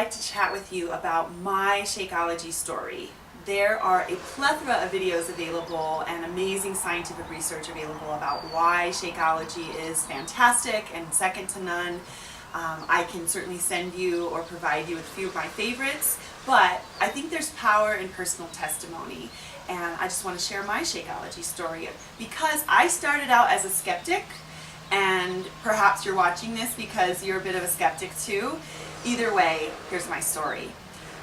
like to chat with you about my Shakeology story. There are a plethora of videos available and amazing scientific research available about why Shakeology is fantastic and second to none. I can certainly send you or provide you with a few of my favorites, but I think there's power in personal testimony, and I just want to share my Shakeology story because I started out as a skeptic, and perhaps you're watching this because you're a bit of a skeptic too. Either way, here's my story.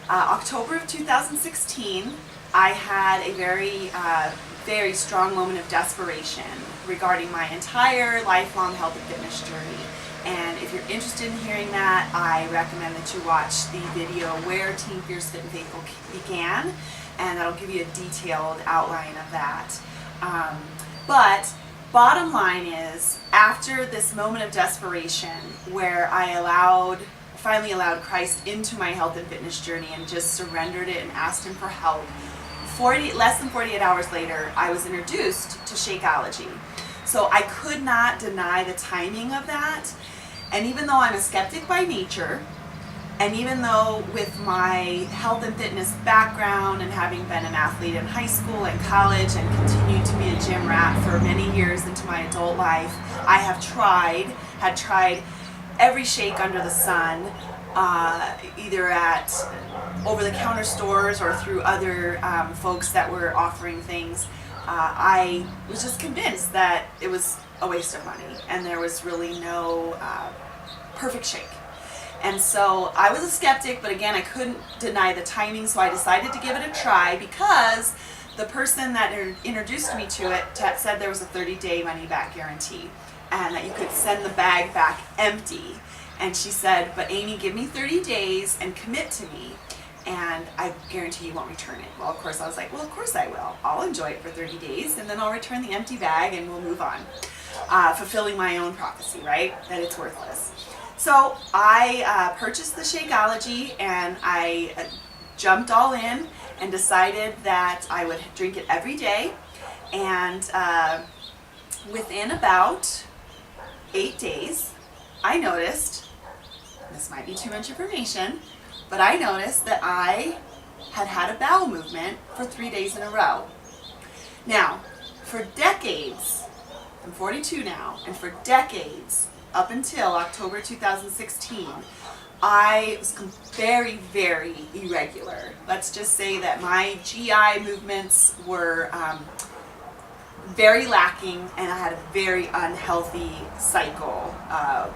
October of 2016, I had a very strong moment of desperation regarding my entire lifelong health and fitness journey. And if you're interested in hearing that, I recommend that you watch the video Where Team Fierce Fit and Faithful began, and that'll give you a detailed outline of that. But bottom line is, after this moment of desperation where I finally allowed Christ into my health and fitness journey and just surrendered it and asked Him for help, less than 48 hours later, I was introduced to Shakeology. So I could not deny the timing of that. And even though I'm a skeptic by nature, and even though with my health and fitness background and having been an athlete in high school and college and continued to be a gym rat for many years into my adult life, I had tried every shake under the sun, either at over-the-counter stores or through other folks that were offering things. I was just convinced that it was a waste of money and there was really no perfect shake. And so I was a skeptic, but again, I couldn't deny the timing, so I decided to give it a try because the person that introduced me to it said there was a 30-day money-back guarantee and that you could send the bag back empty. And she said, but Amy, give me 30 days and commit to me, and I guarantee you won't return it. Well, of course, I was like, well, of course I will. I'll enjoy it for 30 days, and then I'll return the empty bag, and we'll move on. Fulfilling my own prophecy, right? That it's worthless. So I purchased the Shakeology, and I jumped all in and decided that I would drink it every day. And within about 8 days, I noticed, this might be too much information, but I noticed that I had a bowel movement for 3 days in a row. Now, for decades, I'm 42 now, and for decades, up until October 2016, I was very, very irregular. Let's just say that my GI movements were very lacking, and I had a very unhealthy cycle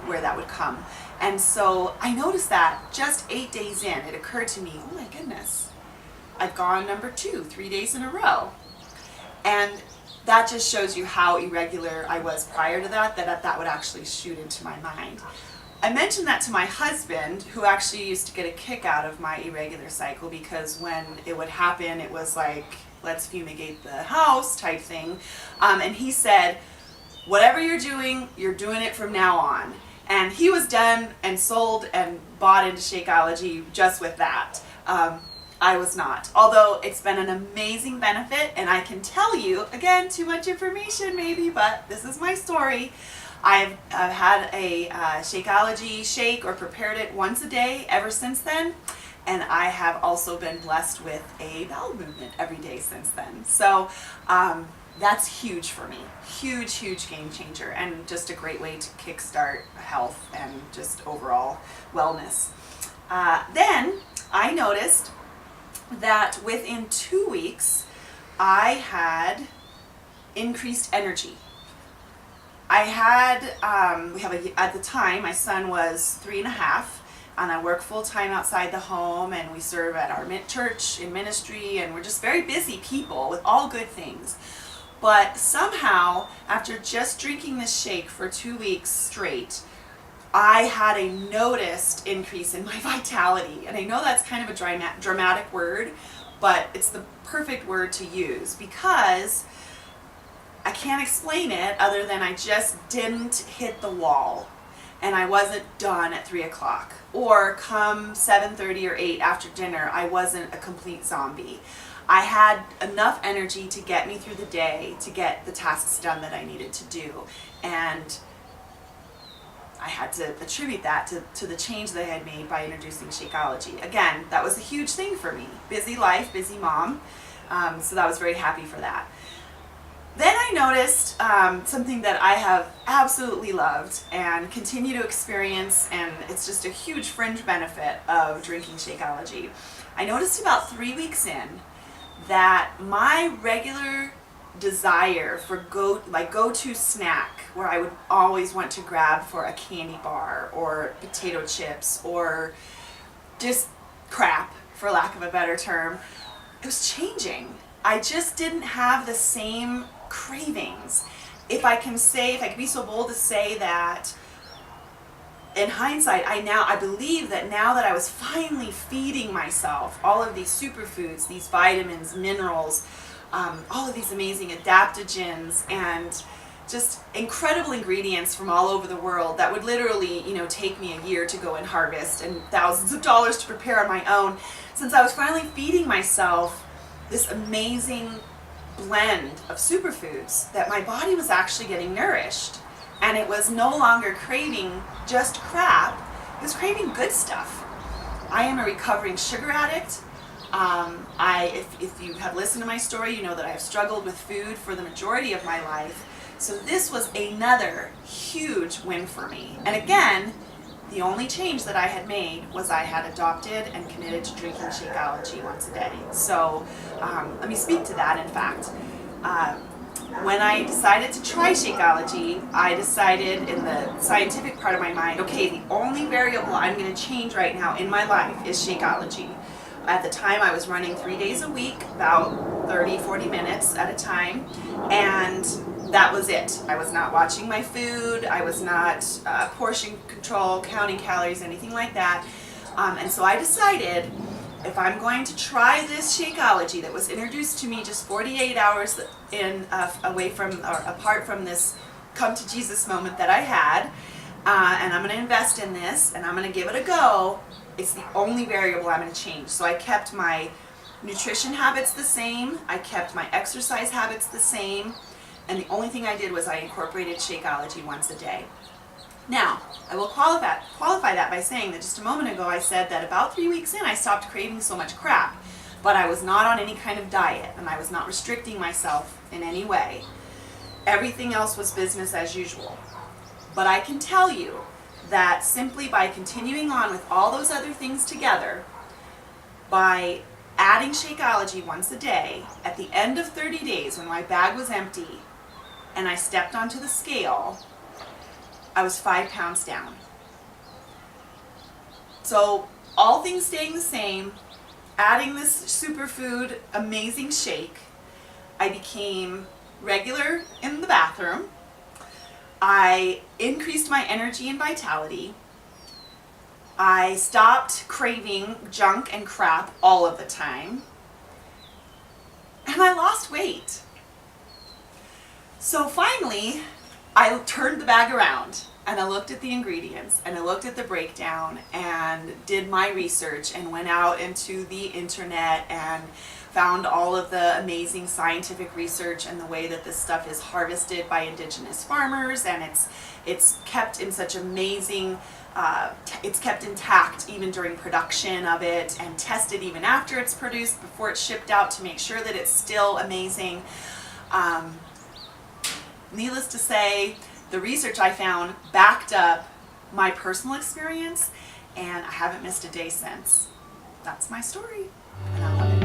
where that would come. And so I noticed that just 8 days in, it occurred to me, oh my goodness, I've gone number 2, 3 days in a row. And that just shows you how irregular I was prior to that would actually shoot into my mind. I mentioned that to my husband, who actually used to get a kick out of my irregular cycle, because when it would happen, it was like, let's fumigate the house type thing. And he said, whatever you're doing it from now on. And he was done and sold and bought into Shakeology just with that. I was not. Although it's been an amazing benefit, and I can tell you, again, too much information maybe, but this is my story. I've had a Shakeology shake or prepared it once a day ever since then. And I have also been blessed with a bowel movement every day since then. So that's huge for me. Huge, huge game changer, and just a great way to kickstart health and just overall wellness. Then I noticed that within 2 weeks, I had increased energy. At the time, my son was 3.5, and I work full-time outside the home, and we serve at our church in ministry, and we're just very busy people with all good things. But somehow, after just drinking this shake for 2 weeks straight, I had a noticed increase in my vitality. And I know that's kind of a dramatic word, but it's the perfect word to use because I can't explain it other than I just didn't hit the wall. And I wasn't done at 3 o'clock. Or come 7:30 or 8 after dinner, I wasn't a complete zombie. I had enough energy to get me through the day, to get the tasks done that I needed to do. And I had to attribute that to the change that I had made by introducing Shakeology. Again, that was a huge thing for me. Busy life, busy mom. So I was very happy for that. Then I noticed something that I have absolutely loved and continue to experience, and it's just a huge fringe benefit of drinking Shakeology. I noticed about 3 weeks in that my regular desire for go-to snack, where I would always want to grab for a candy bar or potato chips or just crap, for lack of a better term, it was changing. I just didn't have the same cravings. If I can be so bold to say that in hindsight, I believe that now that I was finally feeding myself all of these superfoods, these vitamins, minerals, all of these amazing adaptogens and just incredible ingredients from all over the world that would literally, take me a year to go and harvest and thousands of dollars to prepare on my own. Since I was finally feeding myself this amazing blend of superfoods, that my body was actually getting nourished, and it was no longer craving just crap, it was craving good stuff. I am a recovering sugar addict. If you have listened to my story, you know that I have struggled with food for the majority of my life. So this was another huge win for me. And again, the only change that I had made was I had adopted and committed to drinking Shakeology once a day. So let me speak to that, in fact. When I decided to try Shakeology, I decided in the scientific part of my mind, okay, the only variable I'm going to change right now in my life is Shakeology. At the time, I was running 3 days a week, about 30, 40 minutes at a time, and that was it. I was not watching my food, I was not portion control, counting calories, anything like that. And so I decided, if I'm going to try this Shakeology that was introduced to me just 48 hours apart from this come to Jesus moment that I had, and I'm going to invest in this, and I'm going to give it a go, it's the only variable I'm going to change. So I kept my nutrition habits the same, I kept my exercise habits the same, and the only thing I did was I incorporated Shakeology once a day. Now, I will qualify that by saying that just a moment ago I said that about 3 weeks in I stopped craving so much crap, but I was not on any kind of diet and I was not restricting myself in any way. Everything else was business as usual. But I can tell you that simply by continuing on with all those other things together, by adding Shakeology once a day, at the end of 30 days when my bag was empty and I stepped onto the scale, I was 5 pounds down. So all things staying the same, adding this superfood amazing shake, I became regular in the bathroom. I increased my energy and vitality. I stopped craving junk and crap all of the time. And I lost weight. So finally, I turned the bag around and I looked at the ingredients and I looked at the breakdown and did my research and went out into the internet and found all of the amazing scientific research and the way that this stuff is harvested by indigenous farmers, and it's kept in such amazing, it's kept intact even during production of it and tested even after it's produced before it's shipped out to make sure that it's still amazing. Needless to say, the research I found backed up my personal experience, and I haven't missed a day since. That's my story, and I love it.